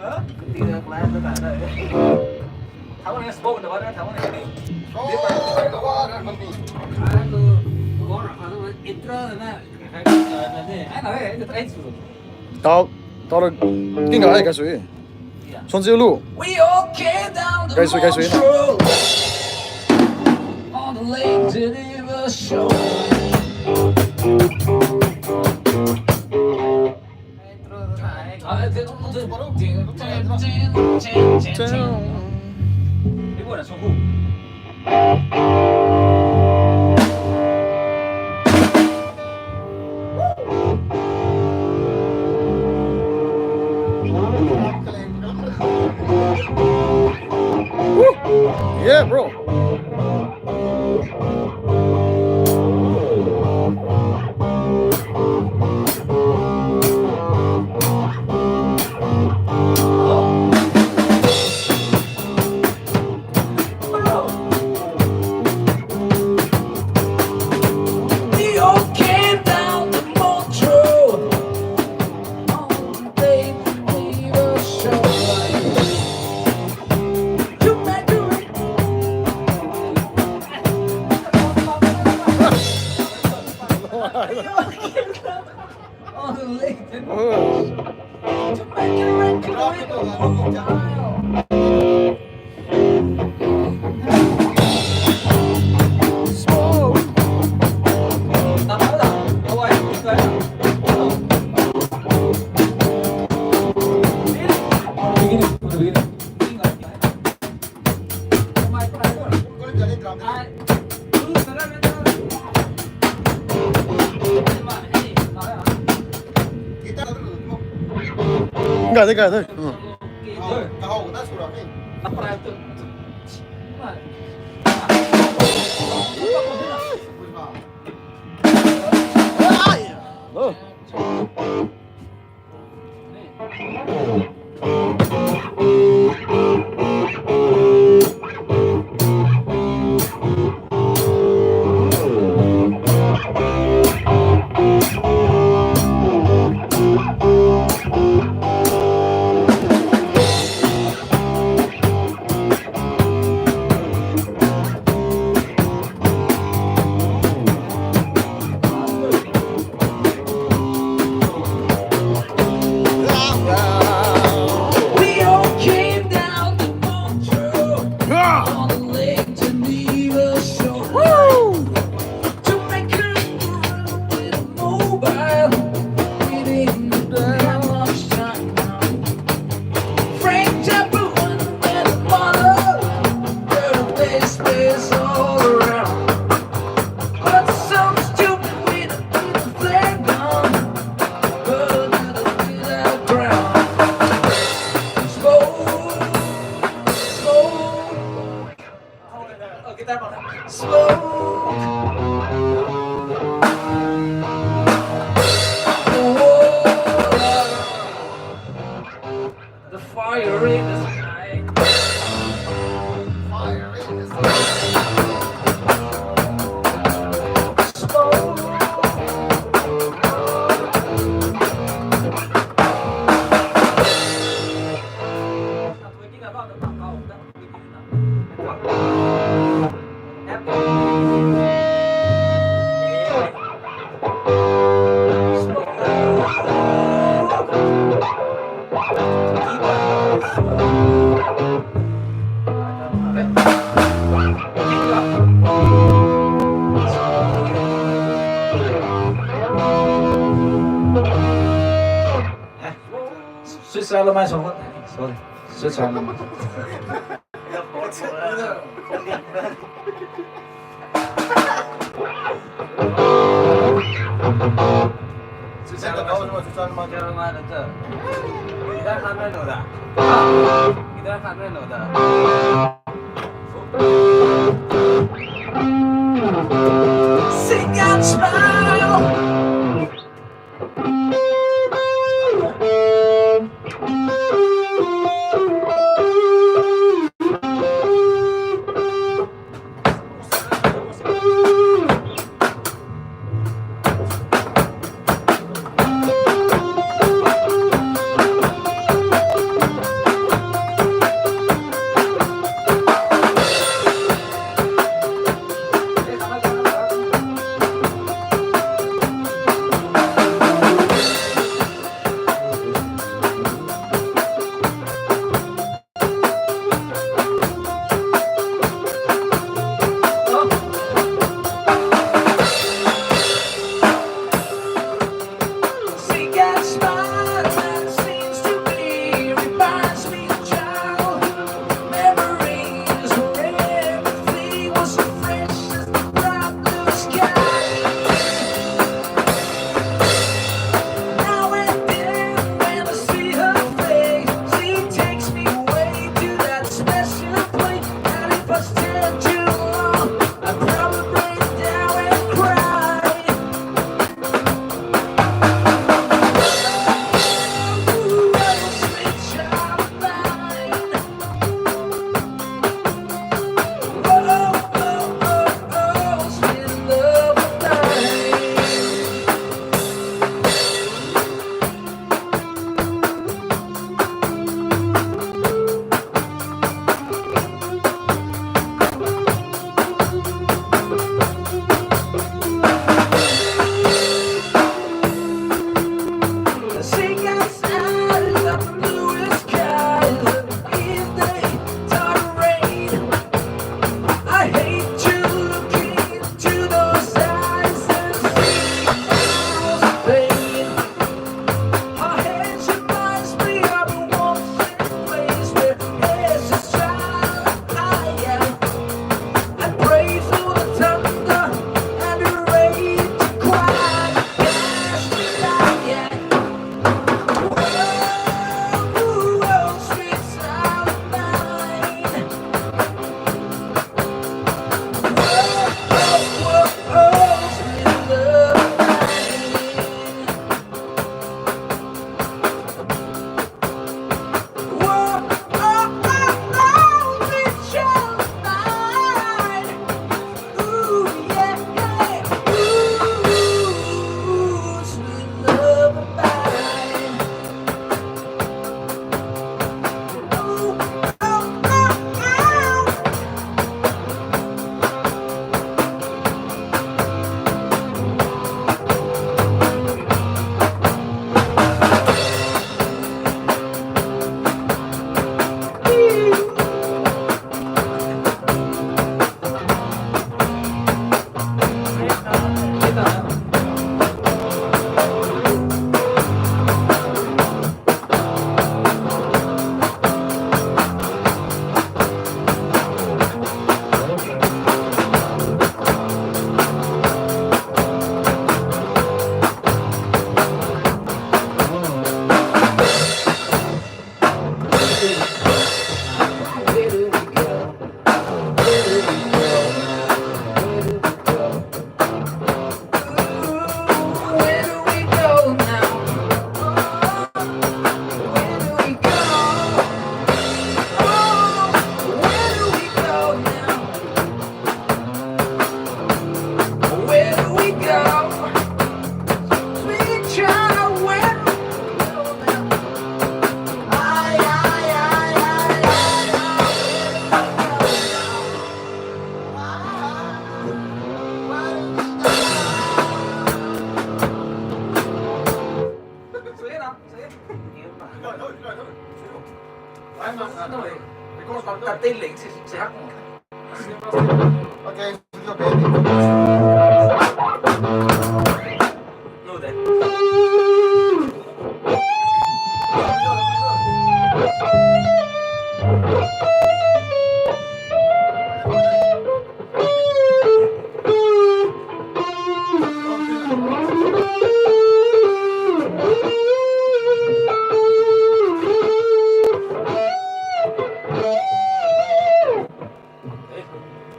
Tidak kelas tu tak ada. Tahu ni sport dah ada tahu ni. Dia Aku orang intro na. Ana itu try dulu.到了，应该还该水，双子有路，该水该水。On the lake Geneva shore. Ini bukan sungguh. Yeah, bro. On the lake to make it rain to make it dial. Enggak ada. Tahu kita sudah ni. Apa itu? Oh. We all came down to Montreal on the lake Geneva shore to make her with a mobile. We didn't have much time now. Frank Zappa and the mother, the bass all around. But some stupid with a flag down, but without ground. The fire in the sky. Fire in the sky. Suýt sao là mai sống mất. Sorry. Suýt sao là mai. Susah tak tahu semua susah macam. Jangan mana tu. Kita kan mana dah. Kita kan mana dah. Sing and smile. Noi, cartelli, si hakkama. Okei, sitten on pieni. Nude.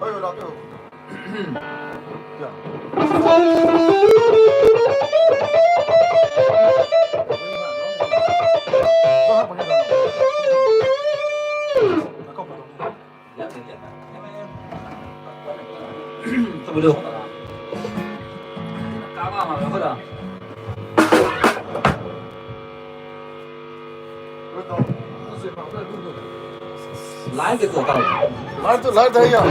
Oi, udah tuh. Sebelum Kama mà không phải lái cái cửa cầu 날 다이야.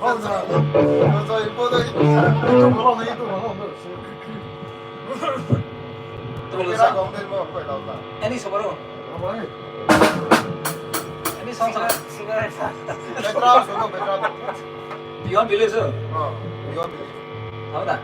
맞아. 그래서 이번에 이쪽 걸어내 이쪽 걸어내. tôi Cái lựa này chọn không nên mà phải đâu cả. anh đi số bao nhiêu Vậy. anh đi xong rồi Petra, suno Petra. Beyond Village 이건 đâu ta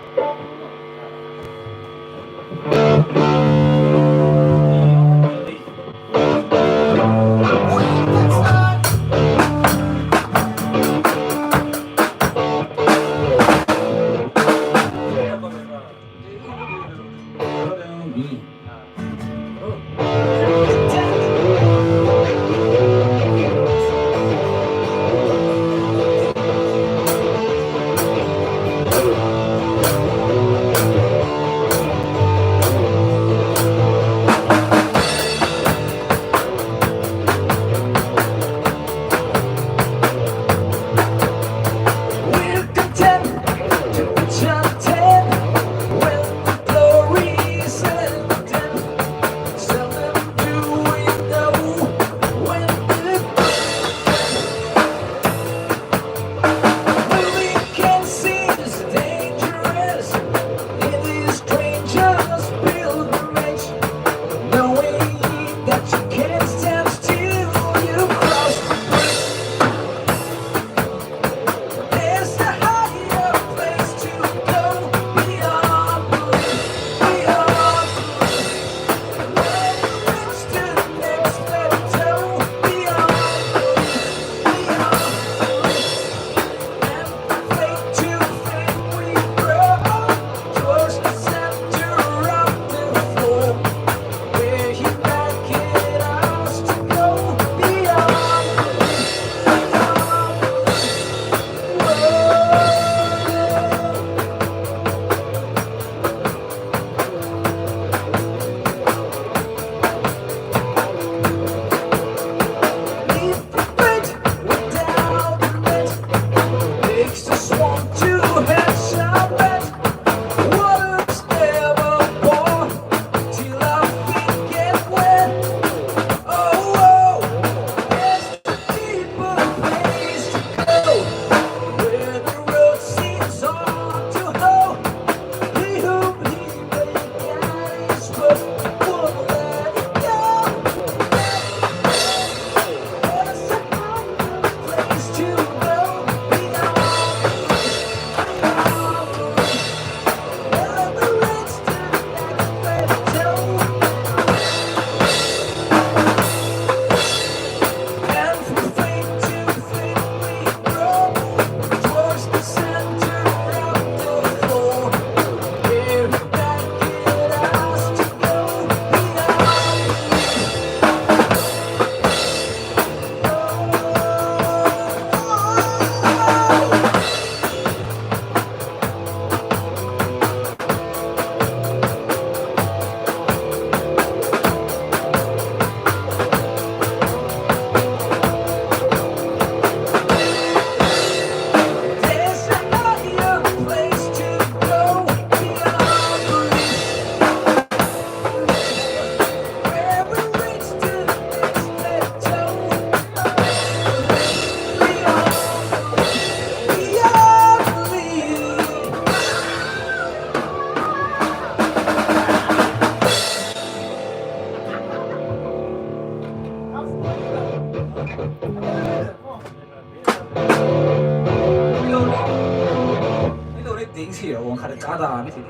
你顶起了，我看的假的，你听的，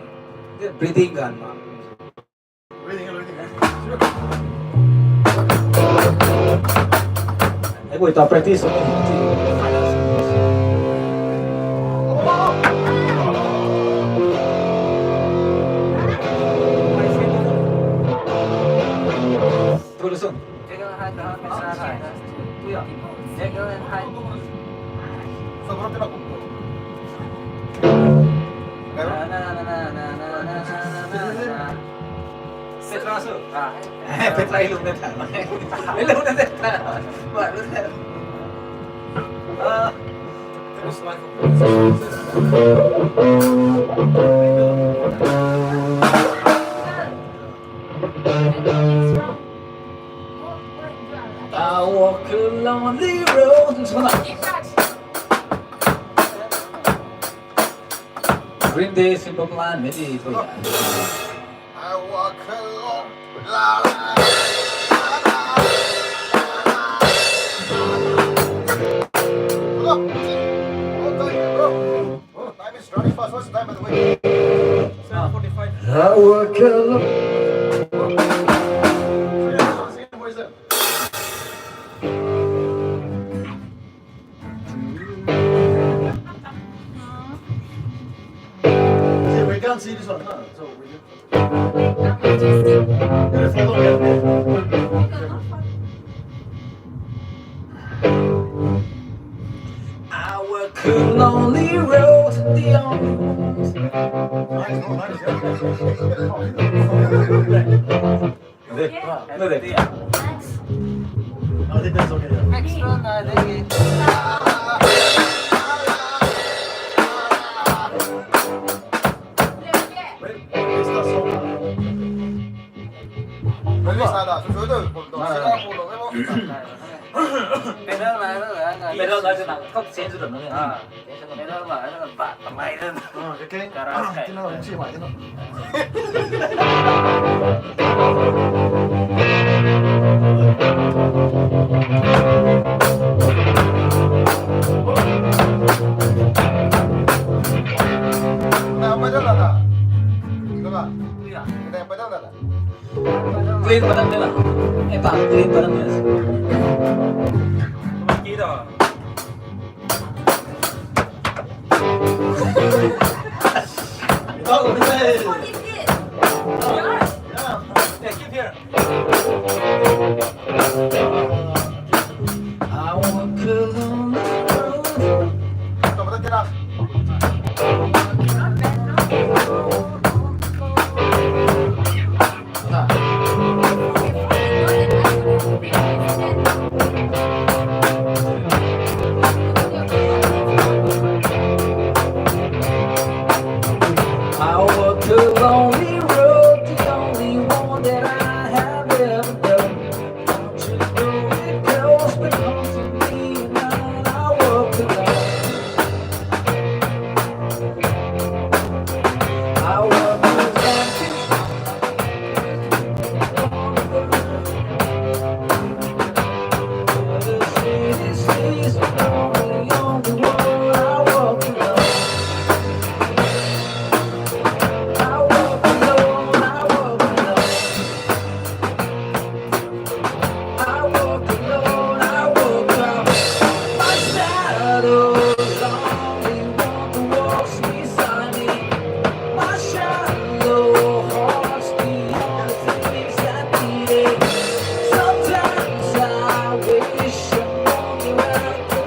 你 breathing 干嘛？ 哎，我到 practice 什么？多了送。这个还能没啥菜，不要。这个还。Petra su. Petra ilum na tayo. Ilum na tayo. Baru tayo. Terus I walk a lonely road. Green Day, Simple Plan, maybe ito yan. I walk along, la la time is running fast. What's the time, by the way? 7:45. I walk alone. What is that? We can't see this one, huh? So we I walk a lonely road, the only ones. No, de día. Oh, depends, okay. Yeah. Extra na de. Esta song. Nada, su sueldo, por lo Pero na na 컵 change 도 너네. 아. Pero na na ba, tamay na. Okay. Karas kay. Tino, si Mike, no? Clean pa lang nila. Eh, pa, clean pa lang nila. Kita. Oh, okay. Yeah, keep here. I walk along the road. I walk a lonely road, the only one that I have ever done. Don't you know it goes belong to me, and I walk alone. I walk the city streets, lonely on the road. I walk alone. I walk alone, I walk alone. I walk alone, I walk alone. My shadow, lonely one who walks beside me. My shadow haunts me, all the things that need it. Sometimes I wish I'm only where I could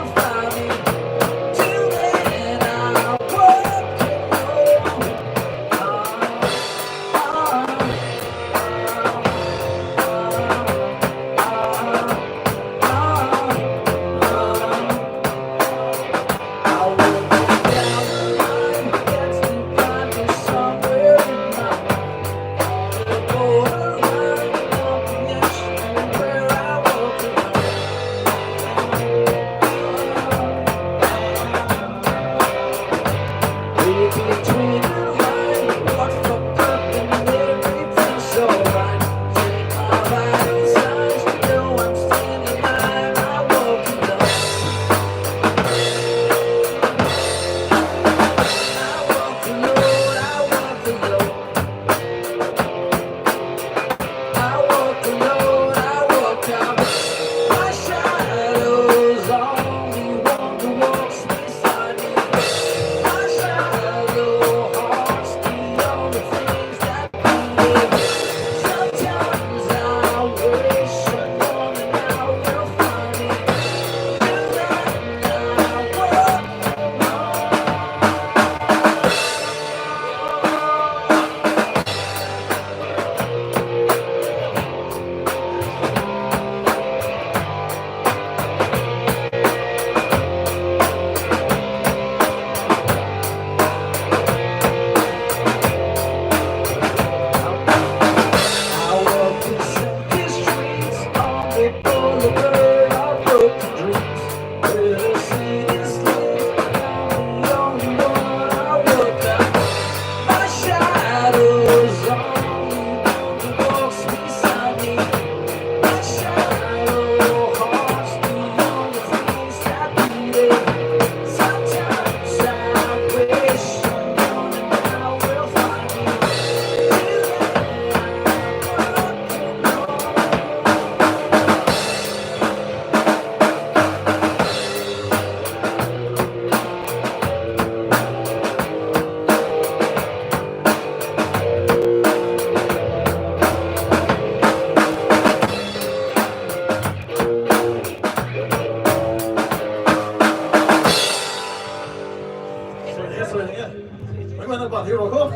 话题我空。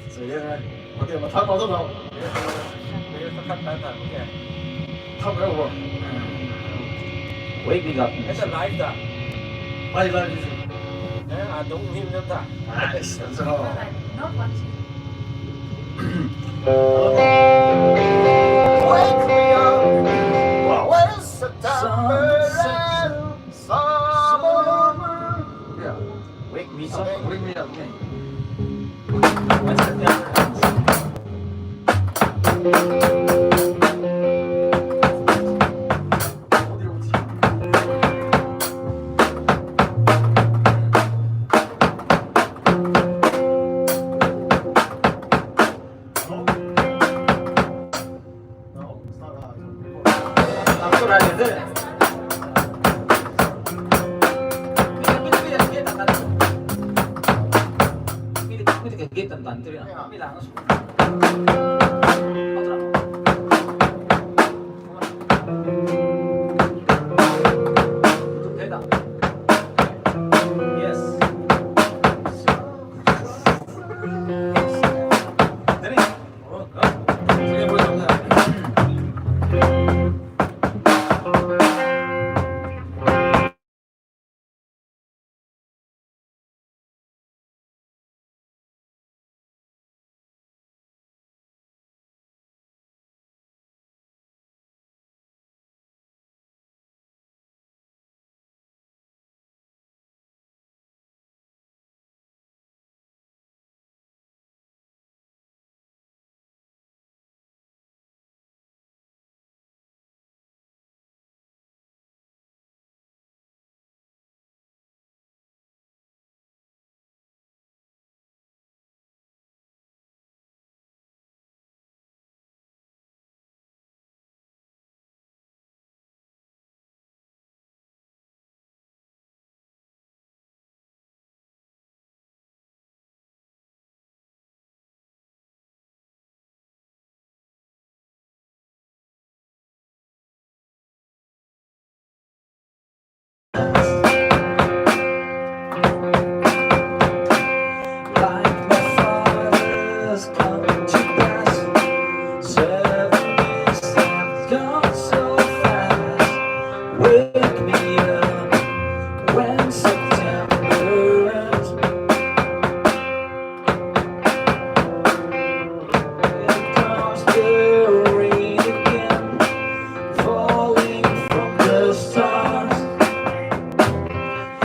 随便来，我给我们谈好多少？没有看版本，OK。他不要我。 Wake me up. Cái là live da. 欢迎来继续。 À đúng him chúng ta. 哎，行之后。 Not watching. Wake me up when September and summer. Yeah. Wake me up. Wake me up. Like my father's coming to pass. 7 years have gone so fast. Wake me up when September ends. Here comes the rain again, falling from the stars.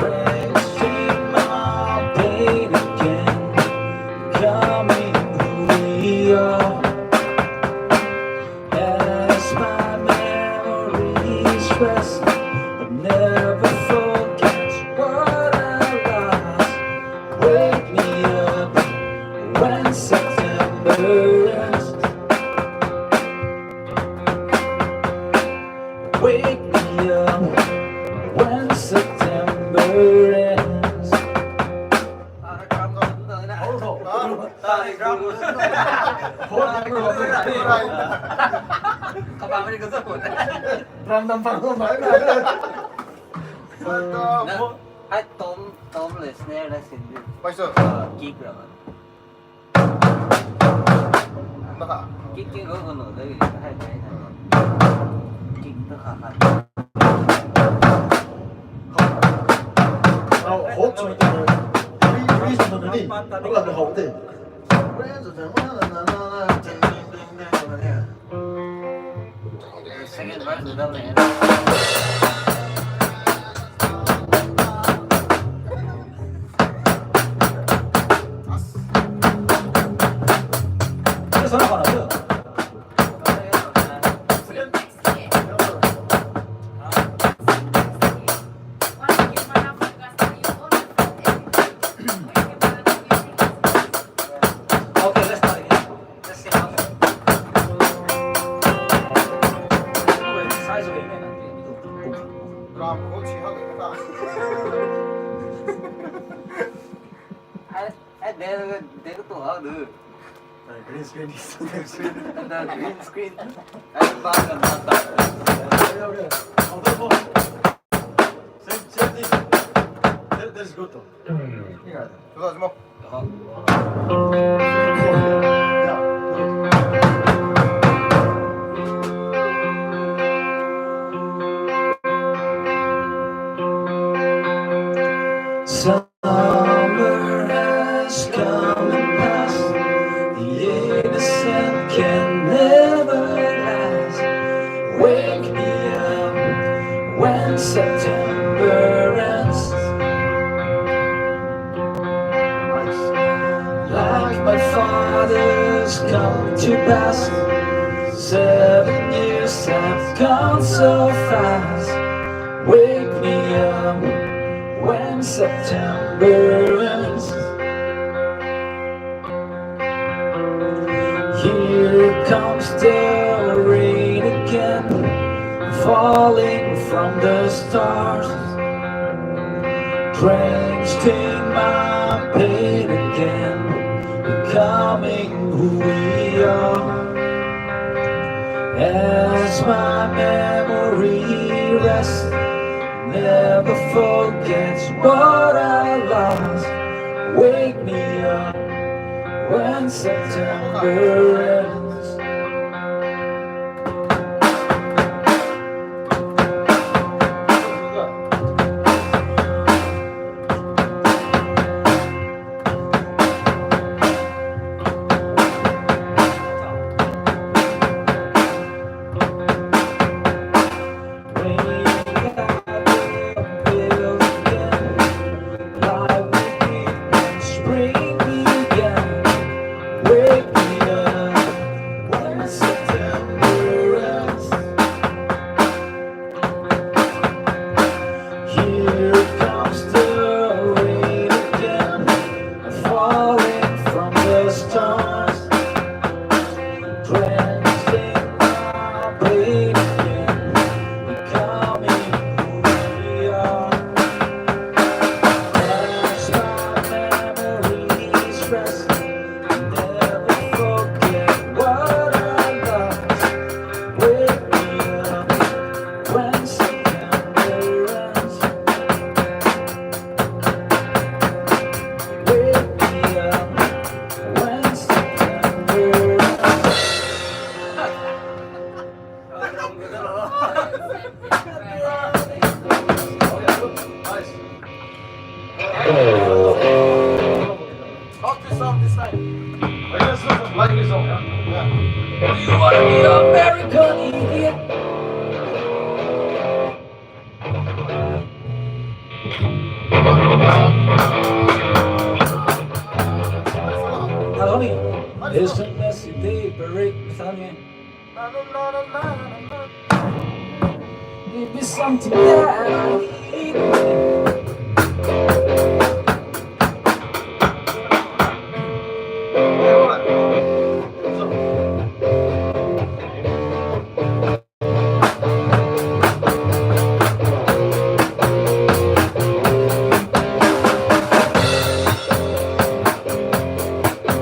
Wasting my pain again, becoming who we are. As my memories rest, I never forget what I lost. Wake me up when September ends. Wake me up when September ends. Các bạn mới có rất buồn. Làm tầm phẳng không phải là. Hãy tóm lấy snare là xin được. 맛있어. Kick rồi. 나가. Kick cái gỗ nó đấy hay cái này. Kick nó khá khá. 호흡 좀 있다고. 우리 정도니 누가 더 호흡돼? Second verse từ đâu này? 그래서 나가라고요. Okay, let's start again. Let's see how. Size of it, man. 그럼 고치하고 있다. 내가 또 하거든. 그린 스크린 있어. 나 green screen. 아니 방금 났다. Same thing. That is good though. 知道什么？ Summer has come and passed. The innocent can never last. Wake me up when September ends. Like my father's come to pass. 7 years have gone so fast. Wake me up when September ends. Here comes the rain again, falling from the stars, drenched in my pain again, becoming who we are. As my memory rests, never forgets what I lost. Wake me up when September ends. Talk this song this time. Like this song, yeah? You wanna be American idiot? Honey, it's a messy day, break with honey. Maybe something that I need.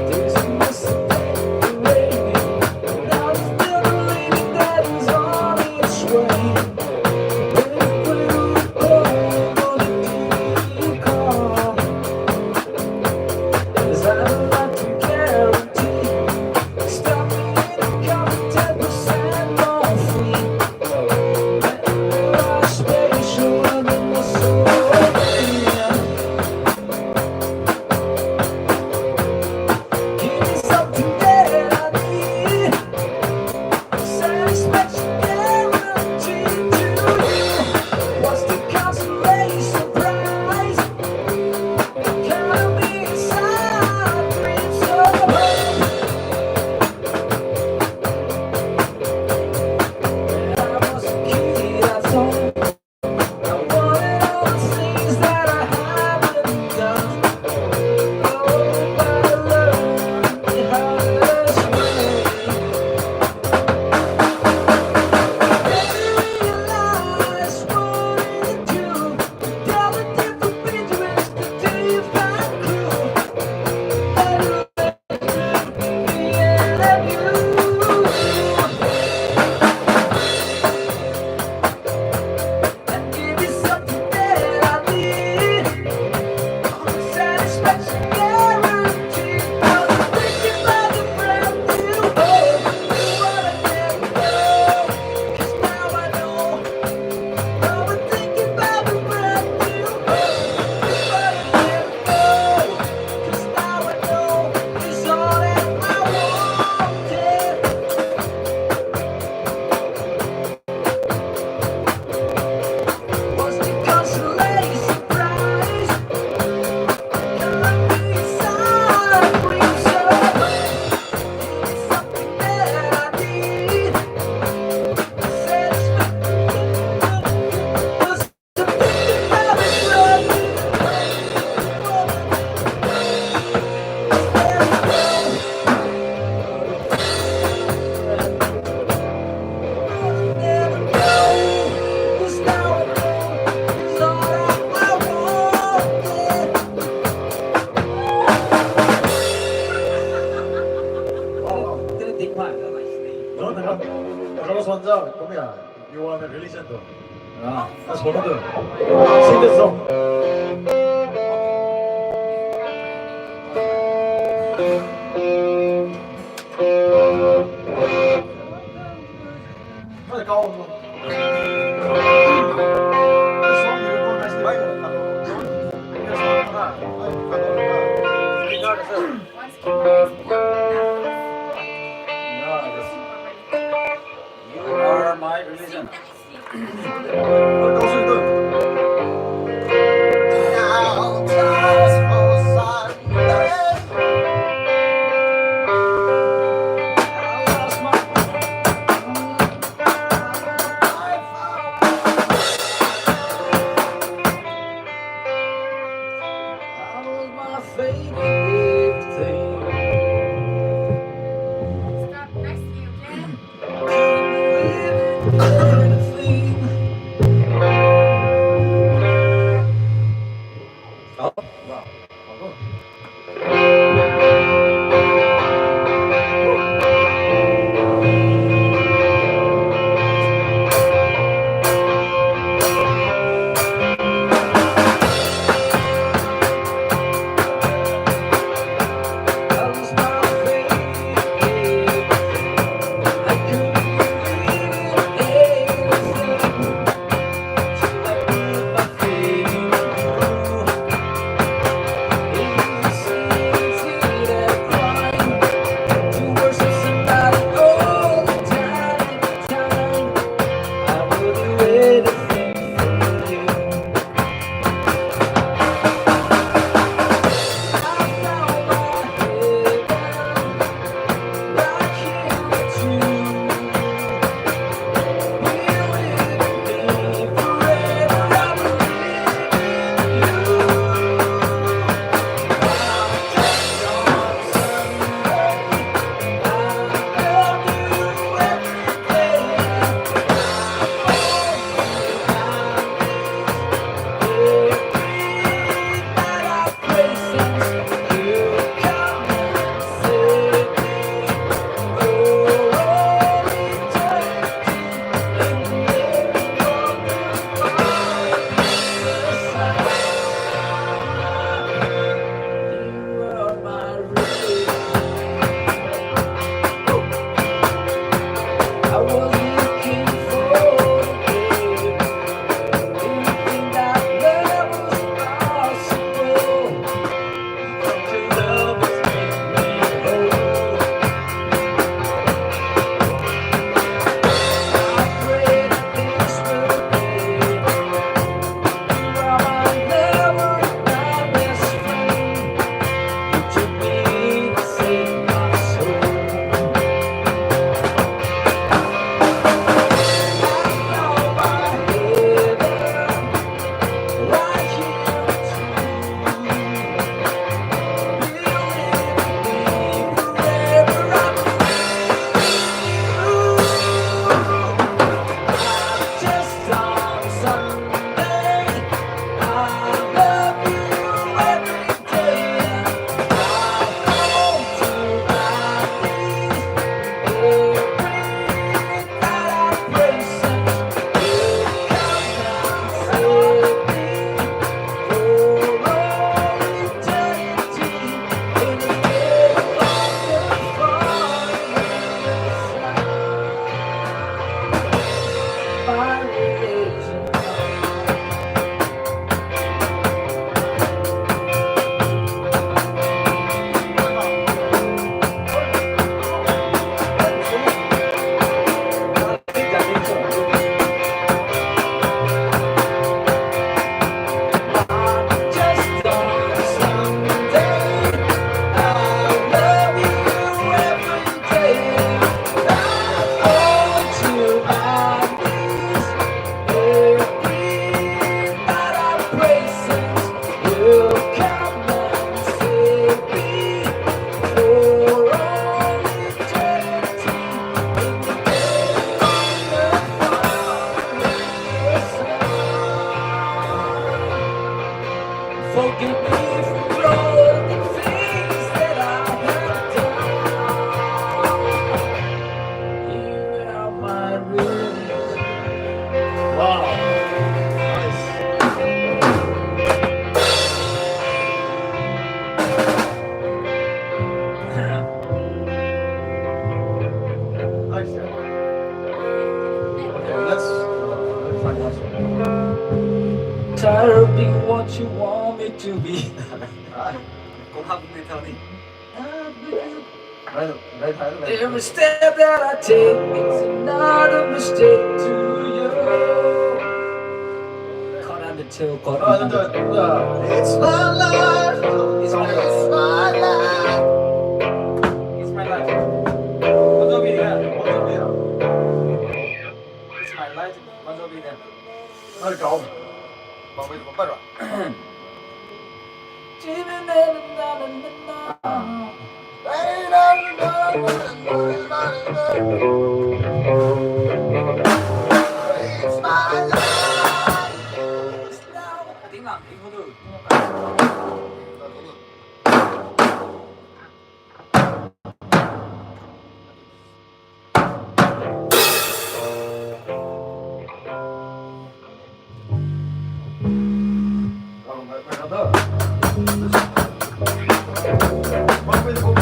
There's a messy day, raining. Now it's still believing that it's on its way. Satisfaction guarantee. You are the religion though. That's one of them. Sing the song. Nó câu không? Cái song you recognize the Bible. Cái song đó. Cái đó là You are my religion. câu suy tư. Now just for Sunday. Stop next to you, okay? tired of being what you want me to be. Cũng không đi theo đi. Đây thấy là Every step that I take is another mistake to you. Caught on the tail, caught on the It's my life. It's my life. It's my life. It's my life. Bon Jovi nè. It's my life. Bon Jovi nè. Hơi cậu. Còn bây giờ bắt rồi. It's my life. Tiếng lặng, tiếng hô tử. Mày làm thơ. Còn bây giờ không nhỉ?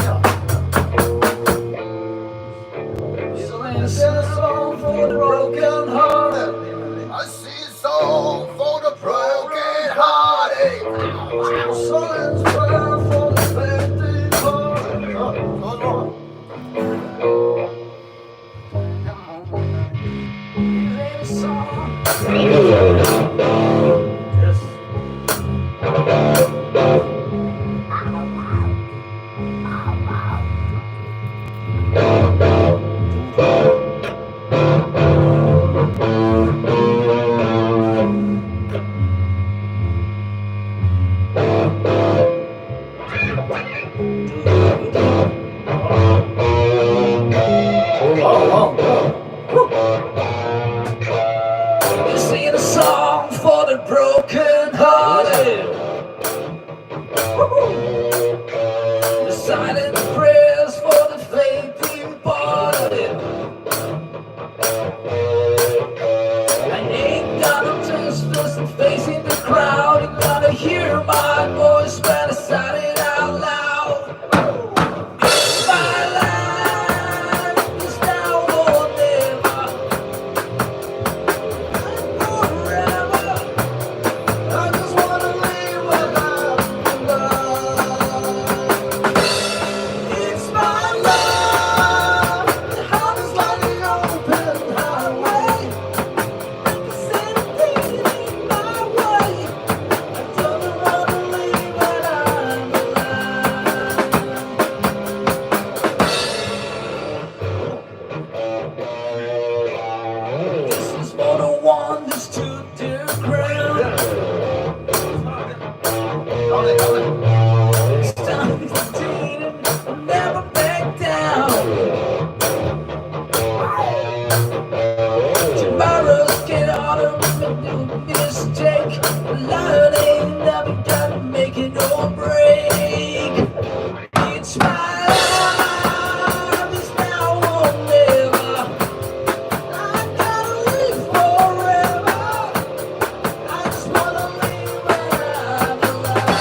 Sing a song for the broken hearted. I see song for the broken hearted. Silence prayer for the fainting hearted. Sing a song. Yes. Sing a song for the broken hearted. The silent prayers for the fainting parted. I ain't gonna just listen facing the crowd. You gotta hear my voice when I shout it out loud. It's my life, it's now or never. Forever, I just wanna live without love. It's my love, the heart is like an open highway. It's anything in my way. I don't wanna leave when I'm alive. This is for the one that stood their ground. It's time to date and never back down. Tomorrow's get harder with a new mistake. Life ain't never gonna make it or break. It's my life, it's now or never. I gotta live forever. I just wanna live when I'm alive.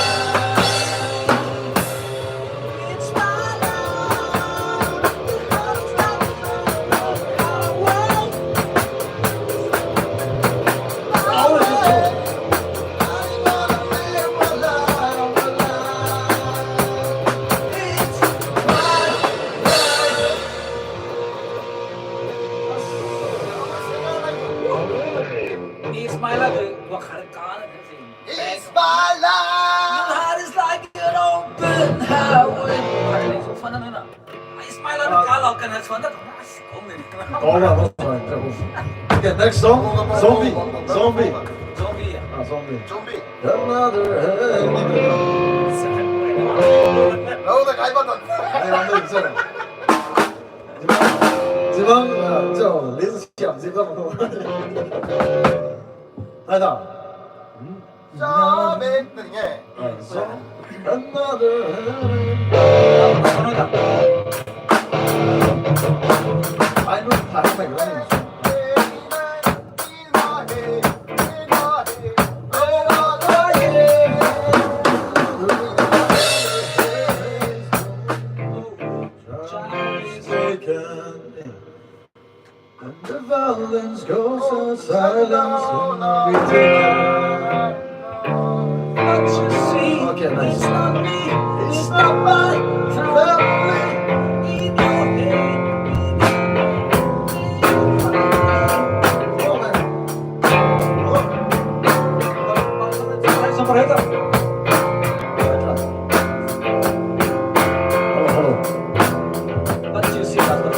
It's my life, the heart's like an open highway. It's my life. What kind of car is it? It's my Your life. heart is like an open highway. It's my life. Cả lò cần là xuân đó. Không mình. Có là nó phải. Okay, next song. Zombie. Zombie. Zombie à? Zombie. Zombie. Another đâu là cái bắt đầu. Đây là mình xem này. 지방 저 레스 시험 지방 뭐. 하다. 자, 맥 네. Another. I know 다른 거 이거는. And the violence goes on silence and we take Yeah, nice. It's not me, it's not my family. In your head, Som bara heter. but you see that the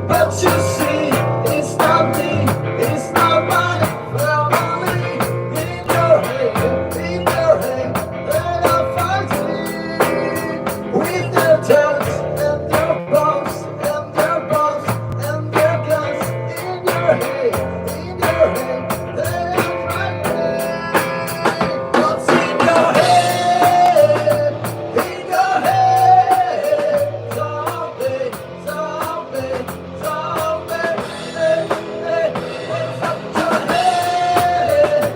But you see, it's not me, it's not my family. In your head, they are fighting with their tongues and their bombs and their bombs and their guns. In your head, they are fighting. What's in your head? In your head, zombie, zombie, zombie. What's up your head?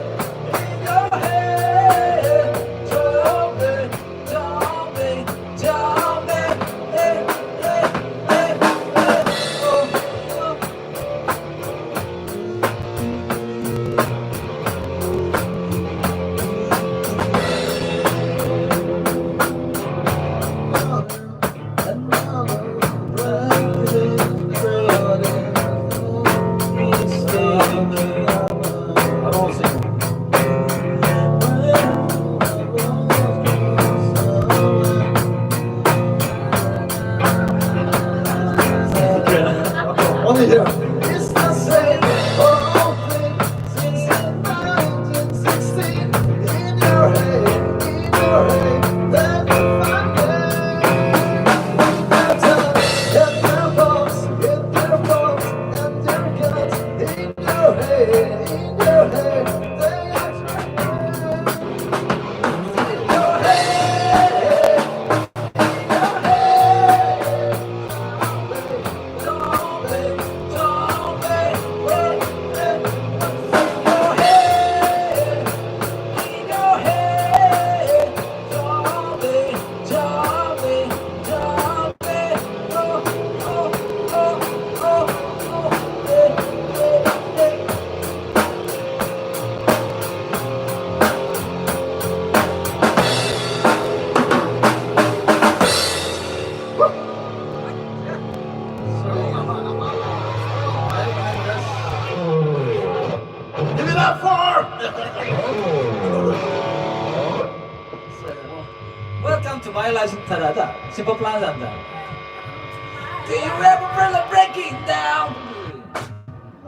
In your head, zombie, zombie, zombie. Only here. It's the same for all things since 1916. In your head, then you find it. With their tongues and their bombs, with their bombs and their guns. In your head, they are trying. In your head, Give it up for! Welcome to my life in Tarada, Simple Plan and Do you ever feel a breaking down?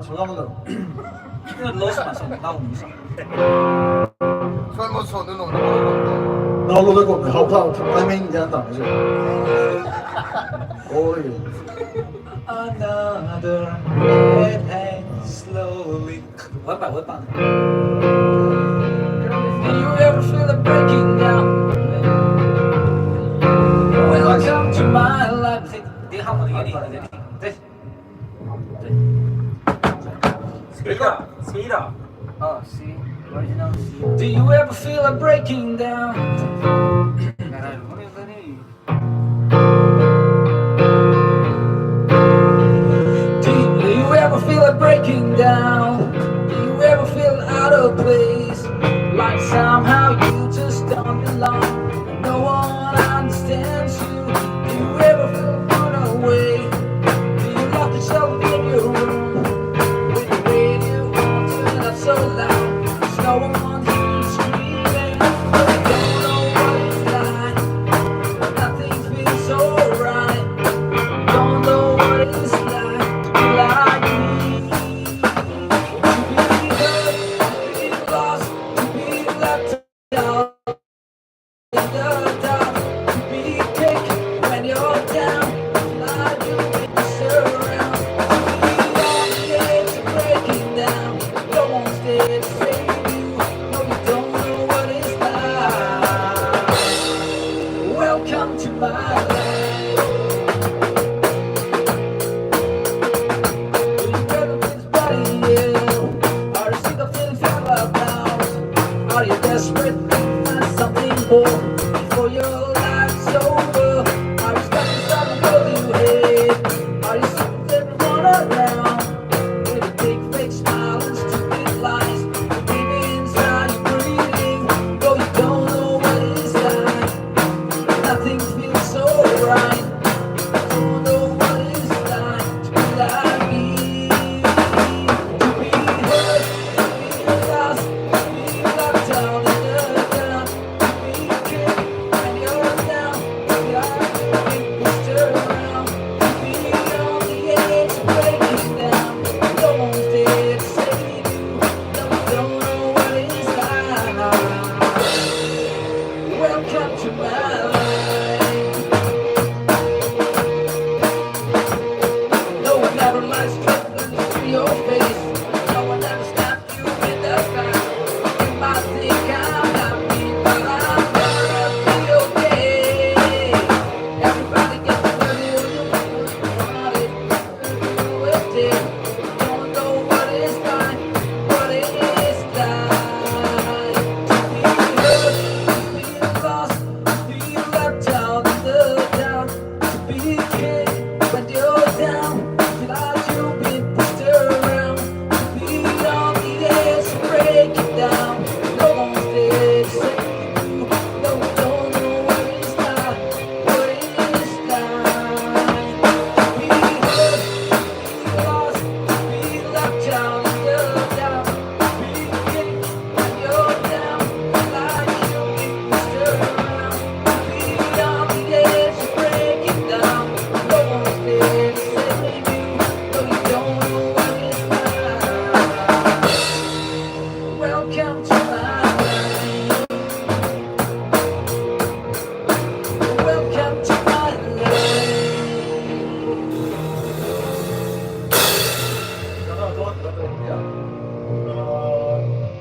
전화번호. 이건 러스 마셔. 나오는 이상. 설마 저는 오늘 뭐라고 나올로 되고 하우파 타이밍 된다. 이제. 오이. Another red hand slowly. What about? Do you ever feel a breaking down? Welcome to my life. 네가 한번 이겨내. 네. 스미다. Oh, C. Original C. Do you ever feel a breaking down? Caralho, vamos ver aí. Do you ever feel it breaking down? Do you ever feel out of place? Like somehow you just don't belong and no one understands you. Do you ever feel run away? Do you lock yourself in your room with the radio on turned up so loud? There's no one here to screaming. You don't know what it's like. Nothing feels alright. Don't know what it's like to be like me. To be hurt, to be lost, to be left out.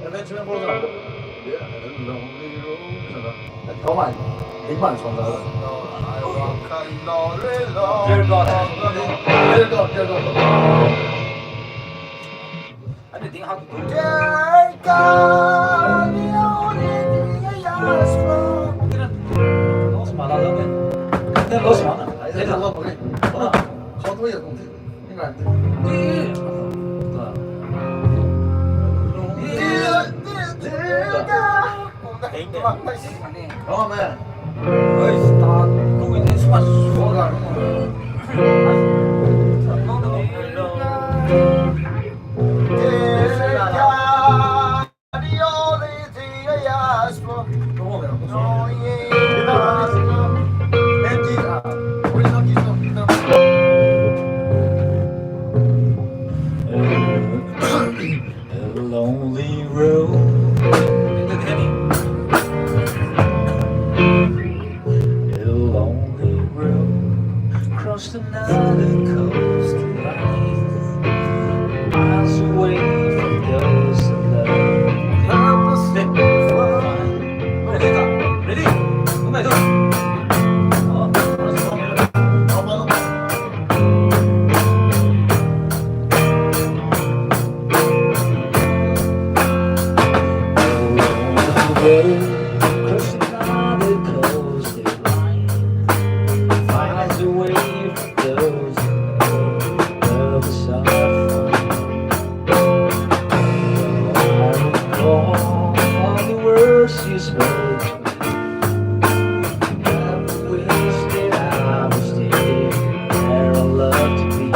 Adventure 波上，老板零版传的，第二个，还得顶好多。我是马大人呗，那老乡呢？这个我不给，好多也东西，应该对。老板们，哎，打公园算说个。Lonely road. A lonely road crossed another coastline, miles away from those I love. Ready? 500头。Crossed another coastline, miles away from those others I recall all the words you spoke. I wish that I was there where I love to be.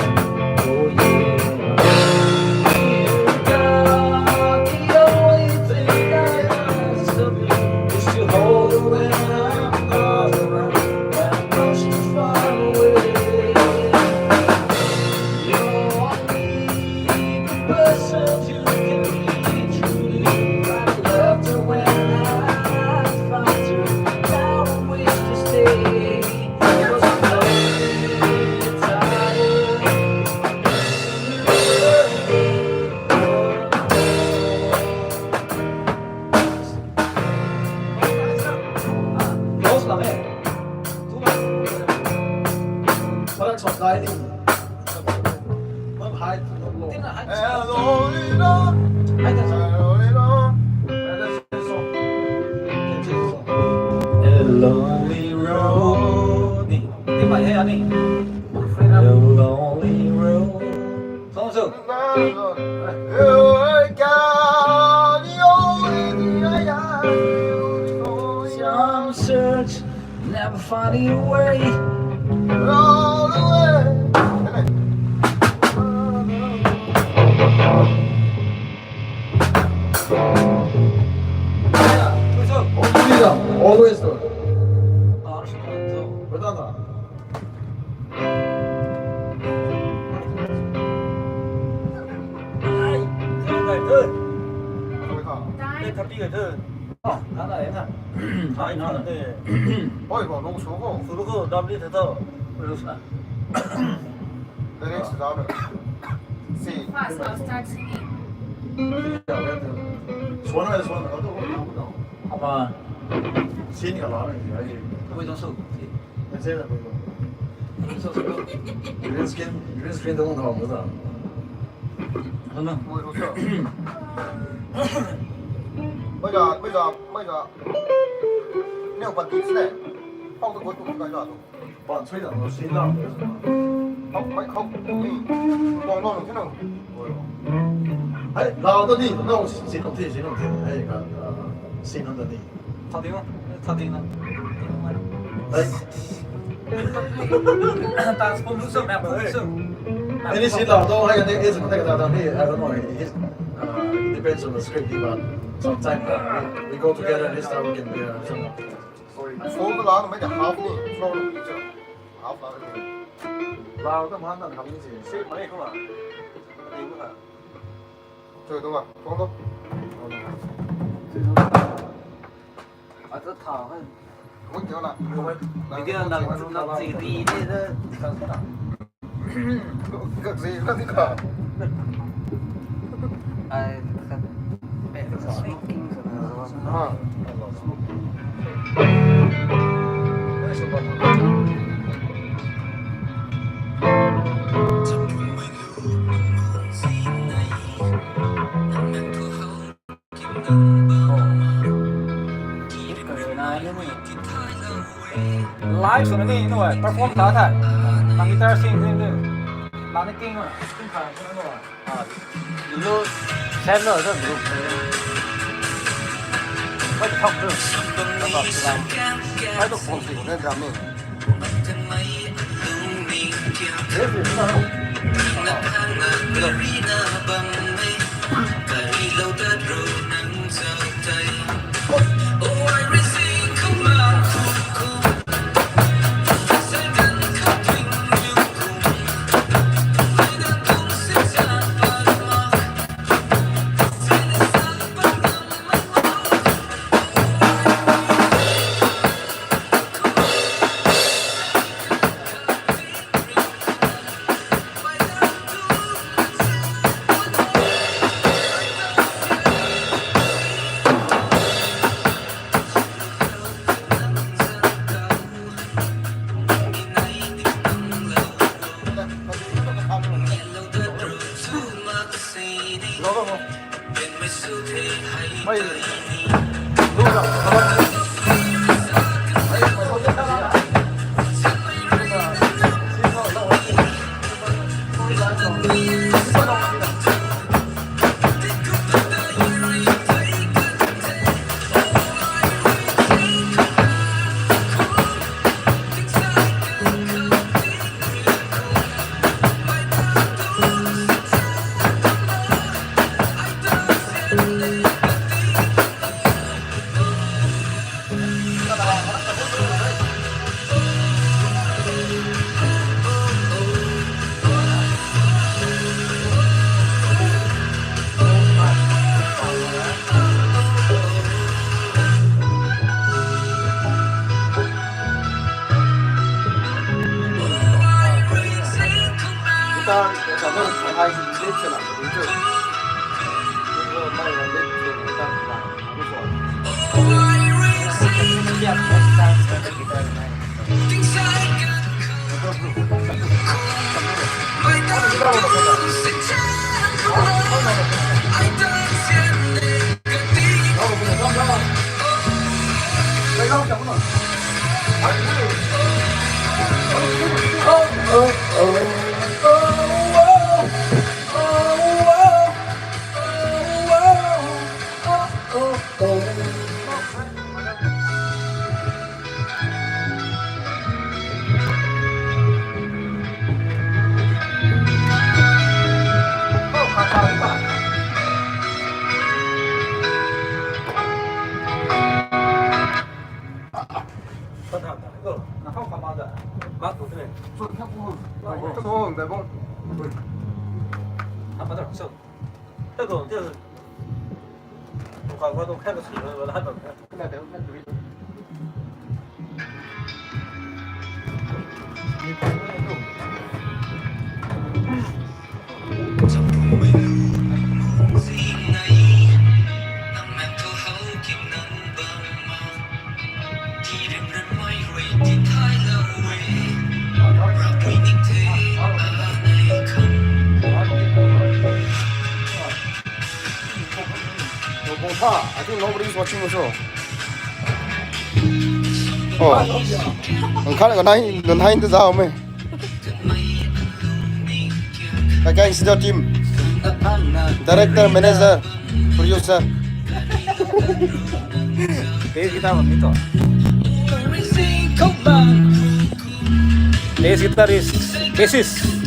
Oh yeah. God, the only thing I ask of you is to hold her when I'm all around, when I'm close to far away. You're the person you can be truly. I loved her when I found her. Now I wish to stay. 'Cause I know you're tired. 老是哪边？我来传达你，我拍录，顶着还还在说，先说，先继续说。 A lonely road, 顶把呀你。 a lonely road. 双手。 Some search, never finding a way. Always do. 啊，是双手。 不断的。 这他比个这，哦，看到人看。他一看对，我一个弄出口，出入口到里头走，不是啥。那你知道的。是。 Fast, I'll start singing. 说那说那都我拿不到。好吧，心里个拉了，而且挥动手。那这个不用。手手。Green screen 都弄好不是？可能。我入手。bây giờ nếu bạn tin này không có tụng cái nào bạn吹的我心脏为什么？ không mấy không mình còn lo được thế nào 哎，老的地，那我形容题，还有一个形容的地。他顶了，他顶了。哎，但是不手，没不手。哎，你洗脑都还有那个什么那个搭档，你 I don't know, it depends on the script, but sometimes we go together and this time we can be some. số cái lá nó mấy cái half đi số nó bị chưa half lá cái gì 老的嘛，那他们一起。 谁没有嘛？没有嘛？ chơi đúng không không đâu à rất thảo hơn. muốn kiểu nào Mình kia là gì đi đấy cực gì nó thì cả kan speaking sebenarnya. Ah. live ส่วนนี้หน่วย perform ท่าท่านั่งกีตาร์ซิงซิงซิงนั่งในกิ้งหน่อยกิ้งขาหน่อย dulu channel itu belum phải học được các bạn làm phải được phòng chỉnh nên làm được Mày lúc nào ta cảm ơn hai đến trở lại đến trường may là đến trường người ta làm cái giỏi 또 매번 한 바닥 써. 해도 저 과거도 해도 쓰는 하던. 그냥 내가 그냥 누리 Bonfa, I think nobody's watching also. Khá là gần hai từ giờ mày. Các anh studio team, director, manager, producer. 베이스 기타 뭡니까? 베이스 기타리스트 베이시스트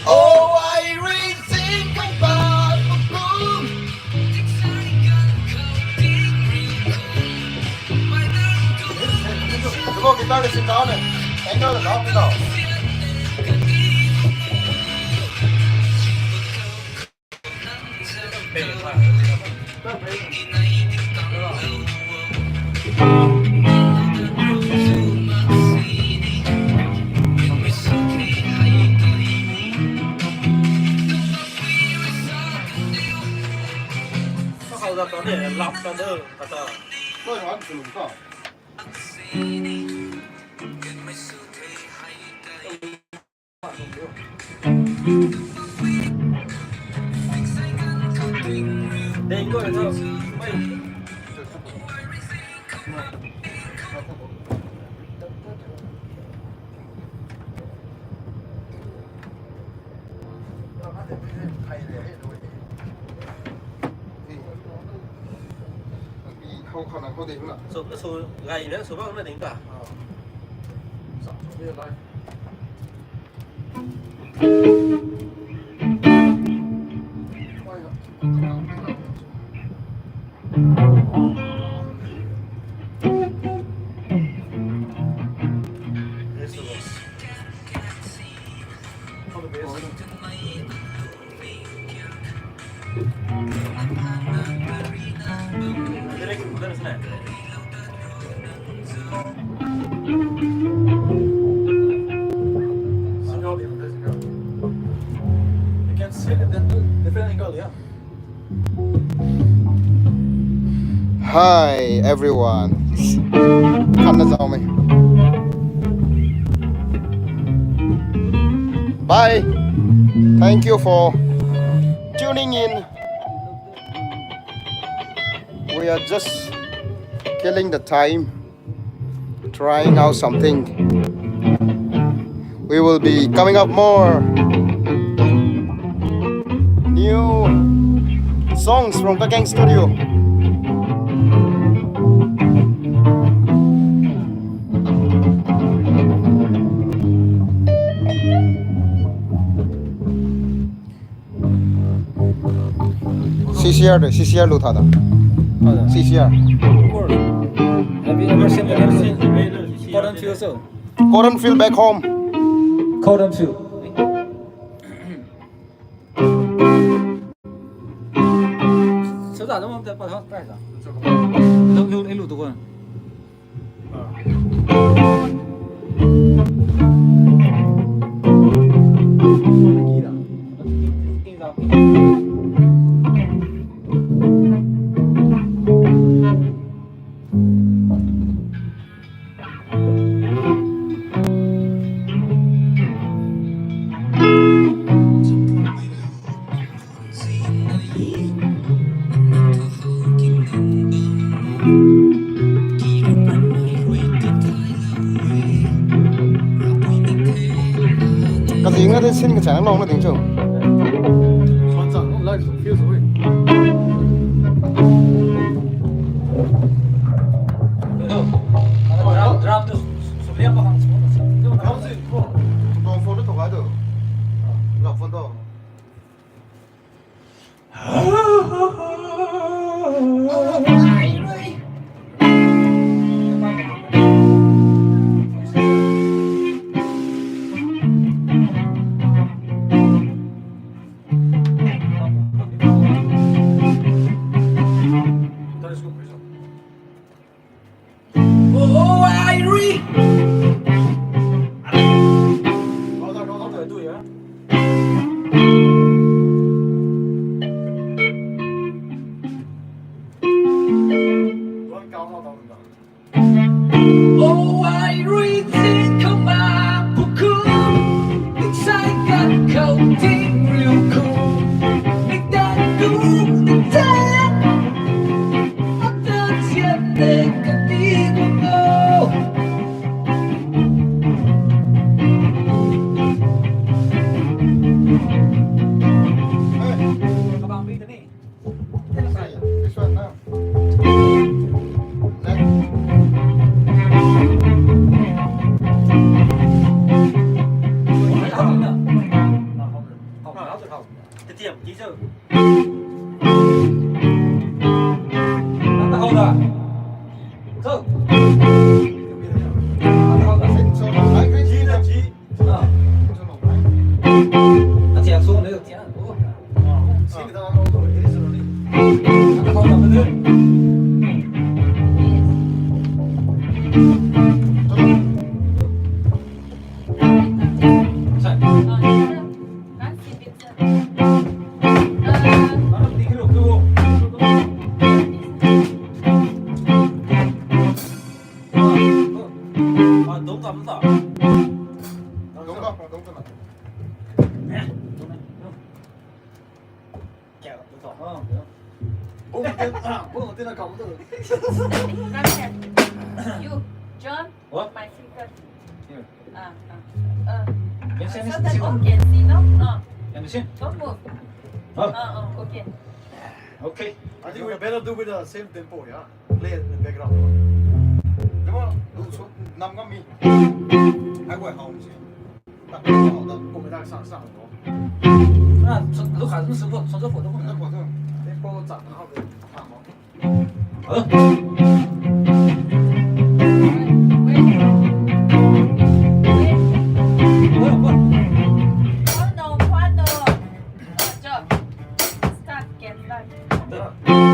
Oh, I really think about the boom. Đúng guitar xin đó này, anh đó là đó cái nào. 转的，他到。那啥子弄啥？那个人说，喂，เขาเด็กน่ะ số ngày nữa số bao nhiêu tính cả. Hi everyone 看得着没 Bye Thank you for tuning in We are just killing the time trying out something We will be coming up more new songs from Kakeng Studio CCR 的 CCR 录他的 CCR Have you ever seen Cotton Field show? Cotton Field back home Cotton Field. Số giả đúng không? Tại sao? Tại sao? Đâu anh lụt tụi con. Cái gì nghe thấy xin cái chả nó tiếng chung 船长弄来种 feel 会。 Drum tu sudah apa kan semua?然后自己过。 Còn phone nó thuộc ai được Lọc phone đó Oh, Irie. 对呀。多高到到的。 Oh, Irie ที่เข้ามาพูดคุยไม่ใช่กันเขาทิ้งเรียวคูไม่ได้ดูแต่เธอเอาเธอเทียบเด็กก็ดีกว่าเรา Abang beli ni. This one now Next Không nữa. Không, áo rồi không. Cái tiệm ký giờ. Ăn không rồi. Không. Ăn không rồi. So I can see that Ờ. Nó chèo xuống đấy được chén. Ủa. 新的他弄走也是容易。 Ăn không rồi bên dưới. Sai. 아 너무 감다. 농가 농가. bông tên là cổng rồi. You, John, What? my finger. Here. So Can you that see all can see, no? Can you see? Don't move. Okay. Okay. I think we better do with the same tempo, yeah. Play in the background. đúng không? Đủ số 5 ngắm mi. Ai quay hồng chứ? Đặt cái hồng đó. Cùng người ta sẵn sàng rồi. 아, 너 가슴 쓰고 손잡고 Nó 너. của thương. Tempo chậm nó học được thẳng nó. 어? 뭐야, 뭐야? Cuando, John, start, get start.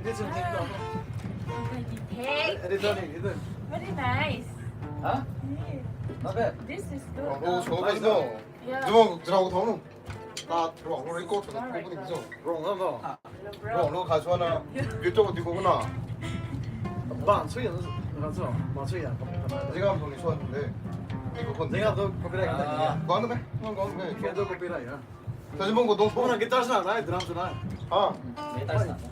This one take off. Take. Editor này, editor. Very nice. Huh? Not bad. This is good. 어, 저거 봤어. Yeah. 주먹 들어가고 더는. 나 들어가고 이거 저거 부분이 있어. Wrong không đâu. 그럼 너 가져와나. 이쪽은 네 거구나. Bạn xuất hiện là sao? Bạn xuất hiện. 내가 한번 돈이 좋았는데 이거 건 내가 너 copyright cái này. 거 하는 거? 한 거. Cái tôi copyright á. 다시 본거 너무 Hôm nay guitar nào đấy, drum số này. 아,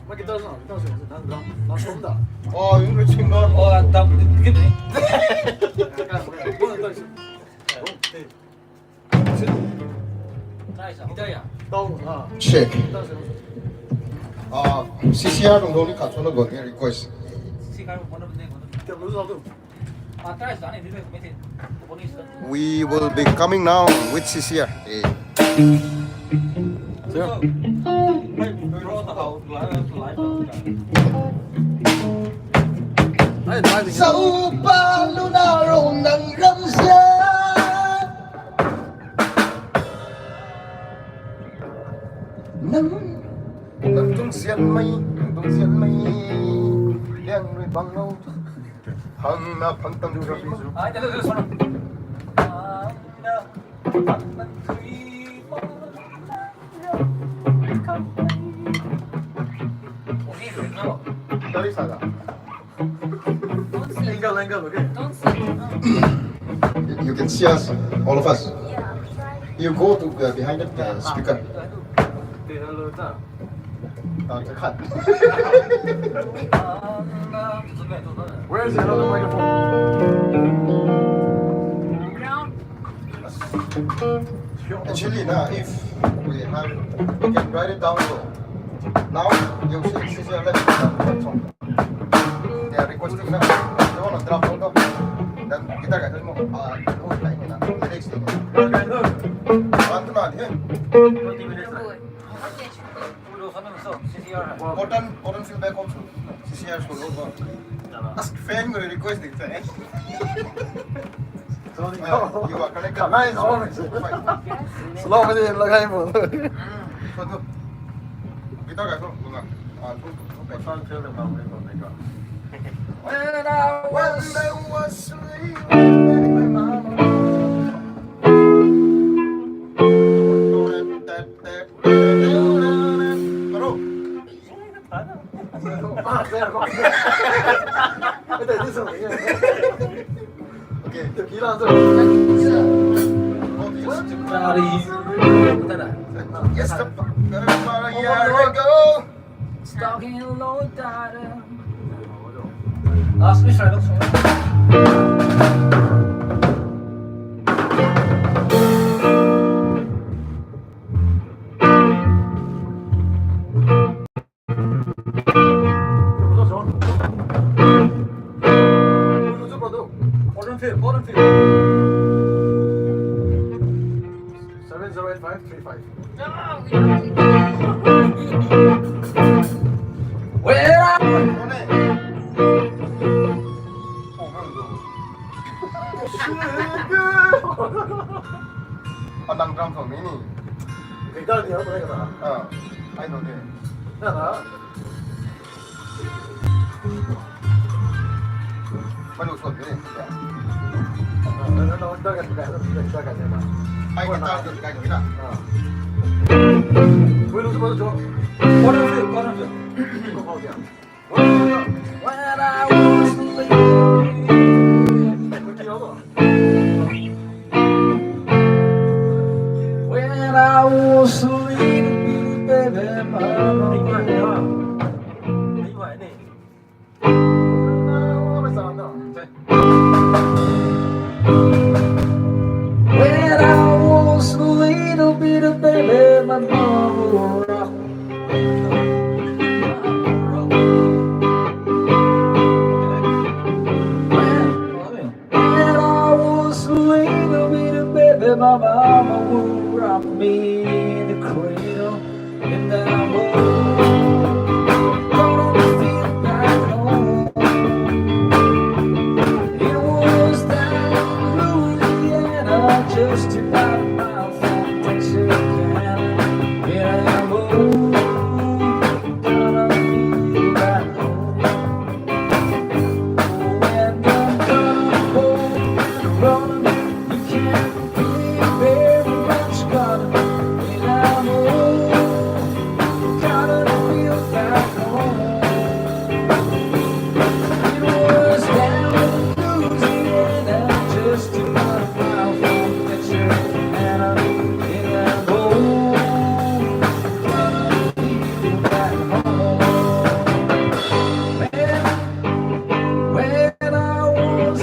Mà guitar nào? Guitar số này, drum. Nó xuống đã. 와 이거 친구. 어, 나 이게 뭐니? 나이스. 기다려. Đâu? À. 체크. Guitar số. 아, CCR 정도니 갖춰는 거 리퀘스트. 시간 보내면 돼. Tiệm lúc sau tụi. Atrás, Dani, dile, mete. Bonito. We will be coming now with CCR. Eh. Dẫu ba lúc nào rộn nắng râm ra nắng Nâng tung xiên mây đen người bằng lâu hằng na phăng tâm cho phí 아, 이제 그 손을. tới sao đó Don't sit. Engel, okay? Don't sit. you can see us all of us Yeah, try. you go to behind the speakerจะขัด Where is the other microphone? Ground. actually now if we have we can write it down low now you see CCR left they are requesting now they want to drop down top dan kita gak terima oh kayak ini nah lyrics ini bantu nah dia 20 minutes lah. Okay, 우리로 서면서 CCR. cotton feedback also CCR should over ask fan người request it eh you are connected 가만히 있어. Slow mo din, lagay mo. Tuh. Kita gak tuh, bunga. When I was sleeping, my mama. Oke. Tequila tuh. Cari. Yes, a year ago. Stalking low data. 아, 스페셜 알고 싶어. 버른 필. 708535. No, we don't need Where are Anang drum for me ni. Gitar dia boleh kata. I know that. Nah, nah. Mana usut ni? Kita kan ya. I kita tu kayak kita. Boleh lu coba coba. 버른 필. Kau mau dia. When I was sleeping. Kunci apa? When I was sleeping, baby, mama. 이거 아니네. Apa sana? When I was a little bit of baby, my mama would rock. When I was a little bit of baby, my mama would rock me in the cradle, and I was gonna feel back home. It was down in Louisiana, just about a mile from Texarkana. And I moved, gonna feel back home. When I'm gonna hold and run, you can't believe very much gonna. When I move, gonna feel back home. It was down in Louisiana, just about a mile from Texarkana. And I moved, gonna feel back home. When I was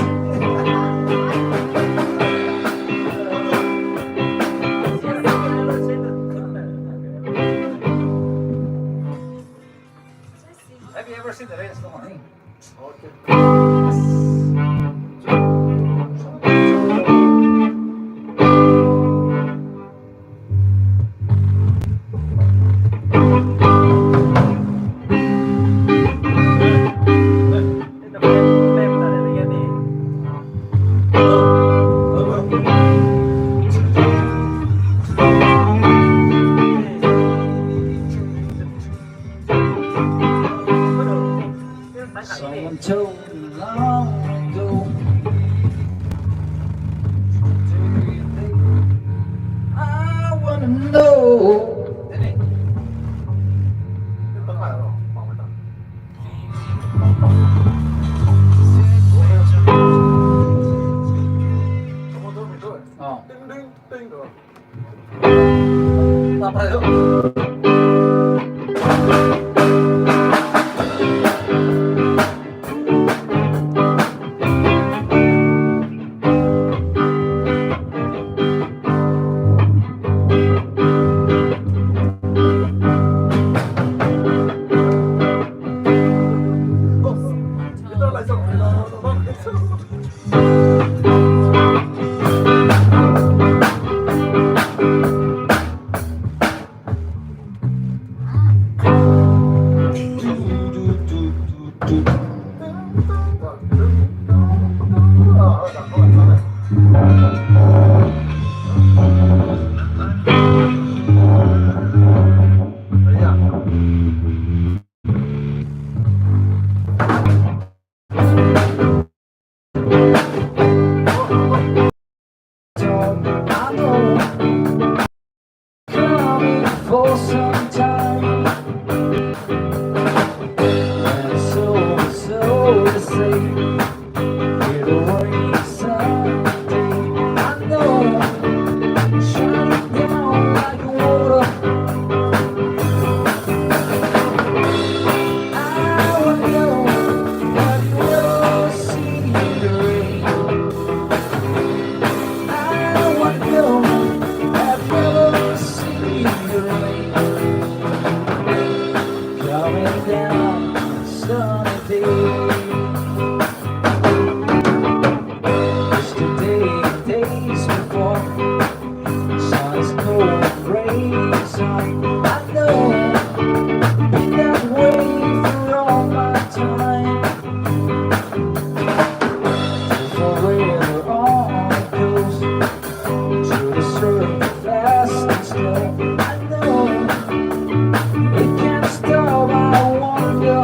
Tapayo. Ito lang isang I know coming for some time. And so to say, it'll rain someday. I know, shining down like water. I wanna know, have you ever seen the rain? I wanna know, have you ever seen the rain coming down on a sunny day? Yesterday, days before, sun is cold and rains on. I know, been that way for all my time. Forever on it goes to the surface, fast and slow. I know it can't stop. I wonder.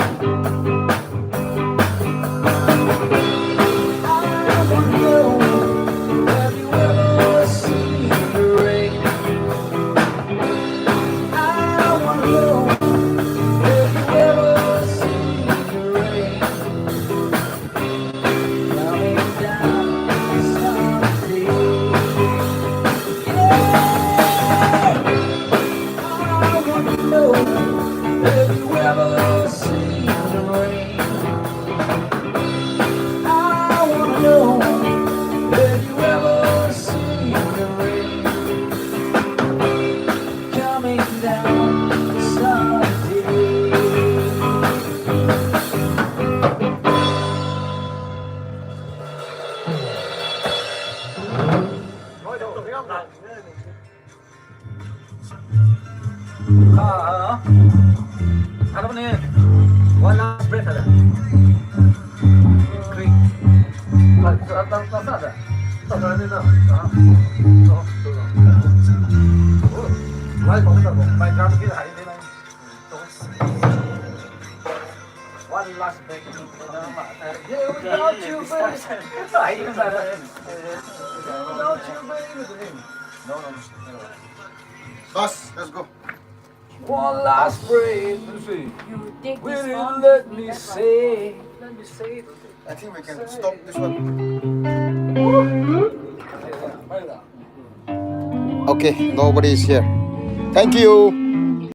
I wanna know, have you ever seen the rain? I wanna know, have you ever seen the rain coming down someday? I wanna know, have you ever seen the rain? I wanna know, have you ever seen the rain coming down someday? Ano ba na yan? One last breath ada. Quick. Nasa ada. Nasa na. Right, pakita ko. May drum kit hari din lang. One last breath. Yeah, without you, baby. Ay, without you, baby. No. Boss, let's go. One last breath, You take will this you one. let me say? I think we can stop this one. Okay, nobody is here. Thank you.